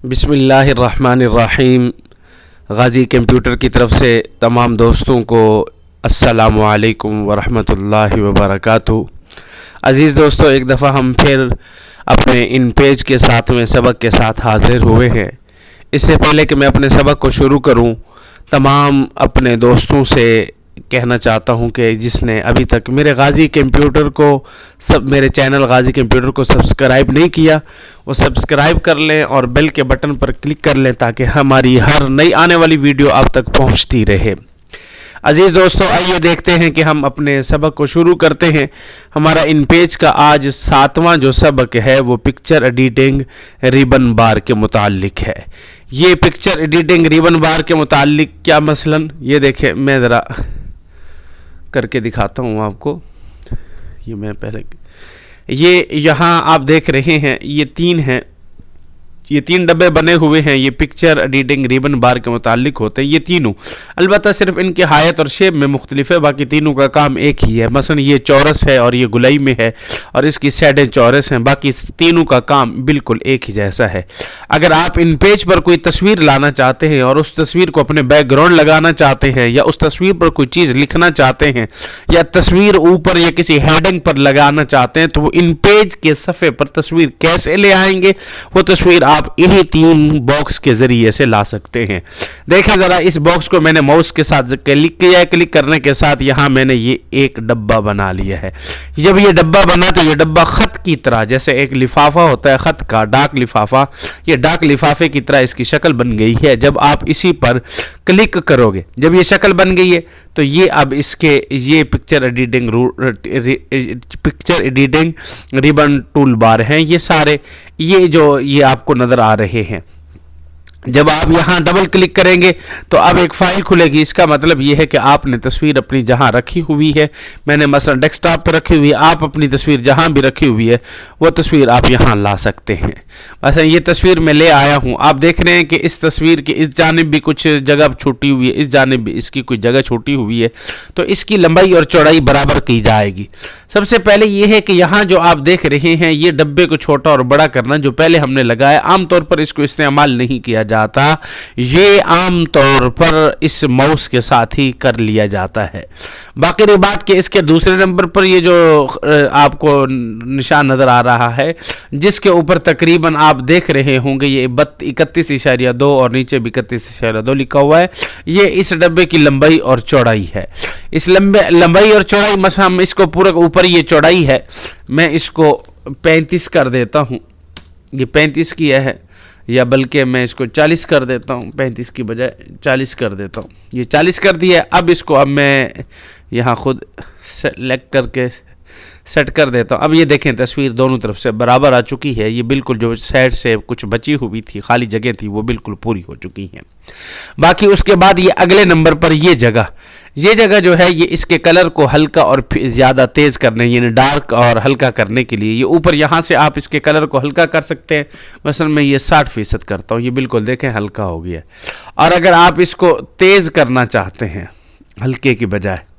بسم اللہ الرحمن الرحیم۔ غازی کمپیوٹر کی طرف سے تمام دوستوں کو السلام علیکم ورحمۃ اللہ وبرکاتہ۔ عزیز دوستو، ایک دفعہ ہم پھر اپنے ان پیج کے ساتویں سبق کے ساتھ حاضر ہوئے ہیں۔ اس سے پہلے کہ میں اپنے سبق کو شروع کروں، تمام اپنے دوستوں سے کہنا چاہتا ہوں کہ جس نے ابھی تک میرے غازی کمپیوٹر کو میرے چینل غازی کمپیوٹر کو سبسکرائب نہیں کیا، وہ سبسکرائب کر لیں اور بیل کے بٹن پر کلک کر لیں تاکہ ہماری ہر نئی آنے والی ویڈیو آپ تک پہنچتی رہے۔ عزیز دوستو، آئیے دیکھتے ہیں کہ ہم اپنے سبق کو شروع کرتے ہیں۔ ہمارا ان پیج کا آج 7واں جو سبق ہے وہ پکچر ایڈیٹنگ ریبن بار کے متعلق ہے۔ یہ پکچر ایڈیٹنگ ریبن بار کے متعلق کیا مثلاً یہ دیکھیں، میں ذرا کر کے دکھاتا ہوں آپ کو۔ یہ میں پہلے یہاں آپ دیکھ رہے ہیں، یہ تین ڈبے بنے ہوئے ہیں۔ یہ پکچر ایڈیٹنگ ریبن بار کے متعلق ہوتے ہیں یہ تینوں، البتہ صرف ان کی حایت اور شیپ میں مختلف ہے، باقی تینوں کا کام ایک ہی ہے۔ مثلا یہ چورس ہے اور یہ گلائی میں ہے اور اس کی سائڈیں چورس ہیں، باقی تینوں کا کام بالکل ایک ہی جیسا ہے۔ اگر آپ ان پیج پر کوئی تصویر لانا چاہتے ہیں اور اس تصویر کو اپنے بیک گراؤنڈ لگانا چاہتے ہیں، یا اس تصویر پر کوئی چیز لکھنا چاہتے ہیں، یا تصویر اوپر یا کسی ہیڈنگ پر لگانا چاہتے ہیں، تو وہ ان پیج کے صفحے پر تصویر کیسے لے آئیں گے؟ وہ تصویر آپ انہی تین باکس کے ذریعے سے لا سکتے ہیں۔ دیکھیں ذرا، اس باکس کو میں نے ماؤس کے ساتھ کلک کیا ہے، کلک کرنے کے ساتھ یہاں میں نے یہ ایک ڈبہ بنا لیا ہے۔ جب یہ ڈبہ بنا تو یہ ڈبہ خط کی طرح، جیسے ایک لفافہ ہوتا ہے خط کا، ڈاک لفافہ، یہ ڈاک لفافے کی طرح اس کی شکل بن گئی ہے۔ جب آپ اسی پر کلک کرو گے، جب یہ شکل بن گئی ہے تو یہ اب اس کے یہ پکچر ایڈیٹنگ ریبن ٹول بار ہیں، یہ سارے یہ آپ کو نظر آ رہے ہیں۔ جب آپ یہاں ڈبل کلک کریں گے تو اب ایک فائل کھلے گی۔ اس کا مطلب یہ ہے کہ آپ نے تصویر اپنی جہاں رکھی ہوئی ہے، میں نے مثلا ڈیسک ٹاپ پہ رکھی ہوئی ہے، آپ اپنی تصویر جہاں بھی رکھی ہوئی ہے وہ تصویر آپ یہاں لا سکتے ہیں۔ مثلا یہ تصویر میں لے آیا ہوں، آپ دیکھ رہے ہیں کہ اس تصویر کی اس جانب بھی کچھ جگہ چھوٹی ہوئی ہے، اس جانب بھی اس کی کچھ جگہ چھوٹی ہوئی ہے، تو اس کی لمبائی اور چوڑائی برابر کی جائے گی۔ سب سے پہلے یہ ہے کہ یہاں جو آپ دیکھ رہے ہیں یہ ڈبے کو چھوٹا اور بڑا کرنا جو پہلے ہم نے لگایا، عام طور پر اس کو استعمال نہیں کیا جاتا، یہ عام طور پر اس ماؤس کے ساتھ ہی کر لیا جاتا ہے۔ باقی رہی بات کہ اس کے دوسرے نمبر پر یہ جو آپ کو نشان نظر آ رہا ہے، جس کے اوپر تقریباً آپ دیکھ رہے ہوں گے یہ 31.2 اور نیچے بھی 31.2 لکھا ہوا ہے، یہ اس ڈبے کی لمبائی اور چوڑائی ہے۔ اس لمبائی اور چوڑائی مثلا ہم اس کو پورا اوپر یہ چوڑائی ہے، میں اس کو 35 کر دیتا ہوں، یہ 35 کیا ہے، یا بلکہ میں اس کو 40 کر دیتا ہوں، 35 کی بجائے 40 کر دیتا ہوں، یہ 40 کر دیا ہے۔ اب اس کو میں یہاں خود سلیکٹ کر کے سیٹ کر دیتا ہوں۔ اب یہ دیکھیں تصویر دونوں طرف سے برابر آ چکی ہے، یہ بالکل جو سائڈ سے کچھ بچی ہوئی تھی، خالی جگہ تھی، وہ بالکل پوری ہو چکی ہیں۔ باقی اس کے بعد یہ اگلے نمبر پر یہ جگہ جو ہے، یہ اس کے کلر کو ہلکا اور زیادہ تیز کرنے، یعنی ڈارک اور ہلکا کرنے کے لیے، یہ اوپر یہاں سے آپ اس کے کلر کو ہلکا کر سکتے ہیں۔ مثلا میں یہ 60% کرتا ہوں، یہ بالکل دیکھیں ہلکا ہو گیا۔ اور اگر آپ اس کو تیز کرنا چاہتے ہیں، ہلکے کی بجائے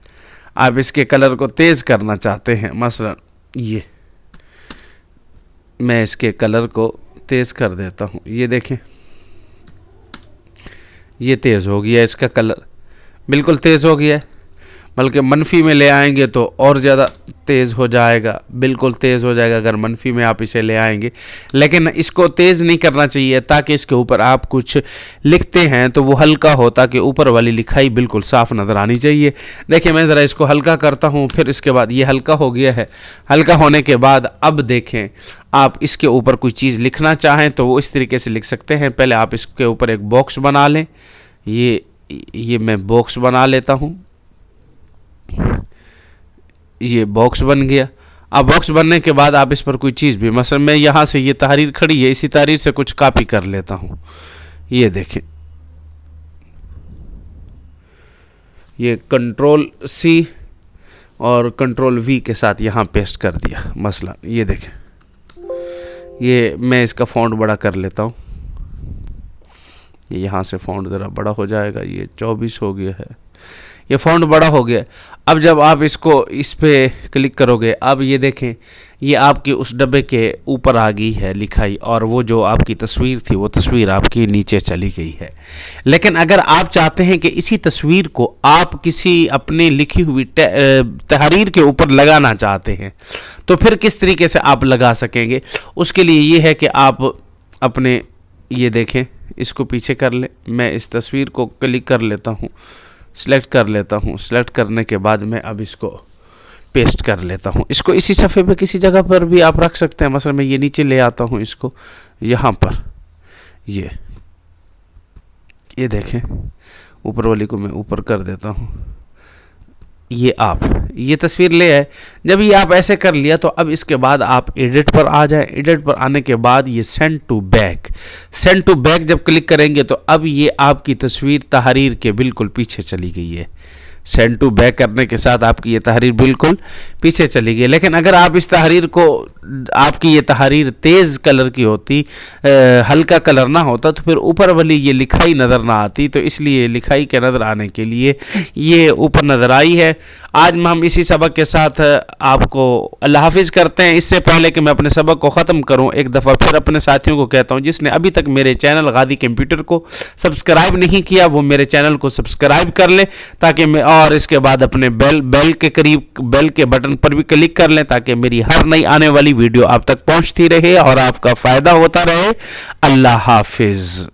آپ اس کے کلر کو تیز کرنا چاہتے ہیں، مثلا یہ میں اس کے کلر کو تیز کر دیتا ہوں، یہ دیکھیں یہ تیز ہو گیا، اس کا کلر بالکل تیز ہو گیا ہے، بلکہ منفی میں لے آئیں گے تو اور زیادہ تیز ہو جائے گا، بالکل تیز ہو جائے گا اگر منفی میں آپ اسے لے آئیں گے۔ لیکن اس کو تیز نہیں کرنا چاہیے تاکہ اس کے اوپر آپ کچھ لکھتے ہیں تو وہ ہلکا ہو، تاکہ اوپر والی لکھائی بالکل صاف نظر آنی چاہیے۔ دیکھیں میں ذرا اس کو ہلکا کرتا ہوں، پھر اس کے بعد یہ ہلکا ہو گیا ہے۔ ہلکا ہونے کے بعد اب دیکھیں آپ اس کے اوپر کوئی چیز لکھنا چاہیں تو وہ اس طریقے سے لکھ سکتے ہیں۔ پہلے آپ اس کے اوپر ایک باکس بنا لیں، یہ میں باکس بنا لیتا ہوں، یہ باکس بن گیا۔ اب باکس بننے کے بعد آپ اس پر کوئی چیز بھی، مثلا میں یہاں سے یہ تحریر کھڑی ہے، اسی تحریر سے کچھ کاپی کر لیتا ہوں، یہ دیکھیں یہ کنٹرول C اور کنٹرول V کے ساتھ یہاں پیسٹ کر دیا۔ مثلا یہ دیکھیں، یہ میں اس کا فونٹ بڑا کر لیتا ہوں، یہاں سے فونٹ ذرا بڑا ہو جائے گا، یہ 24 ہو گیا ہے، یہ فونٹ بڑا ہو گیا. اب جب آپ اس پہ کلک کرو گے، اب یہ دیکھیں یہ آپ کی اس ڈبے کے اوپر آ گئی ہے لکھائی، اور وہ جو آپ کی تصویر تھی وہ تصویر آپ کی نیچے چلی گئی ہے. لیکن اگر آپ چاہتے ہیں کہ اسی تصویر کو آپ کسی اپنے لکھی ہوئی تحریر کے اوپر لگانا چاہتے ہیں تو پھر کس طریقے سے آپ لگا سکیں گے؟ اس کے لیے یہ ہے کہ آپ اپنے یہ دیکھیں اس کو پیچھے کر لیں. میں اس تصویر کو کلک کر لیتا ہوں، سلیکٹ کر لیتا ہوں. سلیکٹ کرنے کے بعد میں اب اس کو پیسٹ کر لیتا ہوں. اس کو اسی صفحے پہ کسی جگہ پر بھی آپ رکھ سکتے ہیں. مثلا میں یہ نیچے لے آتا ہوں اس کو یہاں پر، یہ دیکھیں اوپر والی کو میں اوپر کر دیتا ہوں. یہ تصویر لے آئے. جب یہ آپ ایسے کر لیا تو اب اس کے بعد آپ ایڈٹ پر آ جائیں. ایڈٹ پر آنے کے بعد یہ سینڈ ٹو بیک جب کلک کریں گے تو اب یہ آپ کی تصویر تحریر کے بالکل پیچھے چلی گئی ہے. سینڈ ٹو بیک کرنے کے ساتھ آپ کی یہ تحریر بالکل پیچھے چلی گئی. لیکن اگر آپ اس تحریر کو، آپ کی یہ تحریر تیز کلر کی ہوتی، ہلکا کلر نہ ہوتا تو پھر اوپر والی یہ لکھائی نظر نہ آتی. تو اس لیے لکھائی کے نظر آنے کے لیے یہ اوپر نظر آئی ہے. آج ہم اسی سبق کے ساتھ آپ کو اللہ حافظ کرتے ہیں. اس سے پہلے کہ میں اپنے سبق کو ختم کروں، ایک دفعہ پھر اپنے ساتھیوں کو کہتا ہوں جس نے ابھی تک میرے چینل غازی کمپیوٹر کو سبسکرائب نہیں کیا وہ میرے چینل کو سبسکرائب کر لیں، تاکہ میں، اور اس کے بعد اپنے بیل کے قریب بیل کے بٹن پر بھی کلک کر لیں تاکہ میری ہر نئی آنے والی ویڈیو آپ تک پہنچتی رہے اور آپ کا فائدہ ہوتا رہے. اللہ حافظ.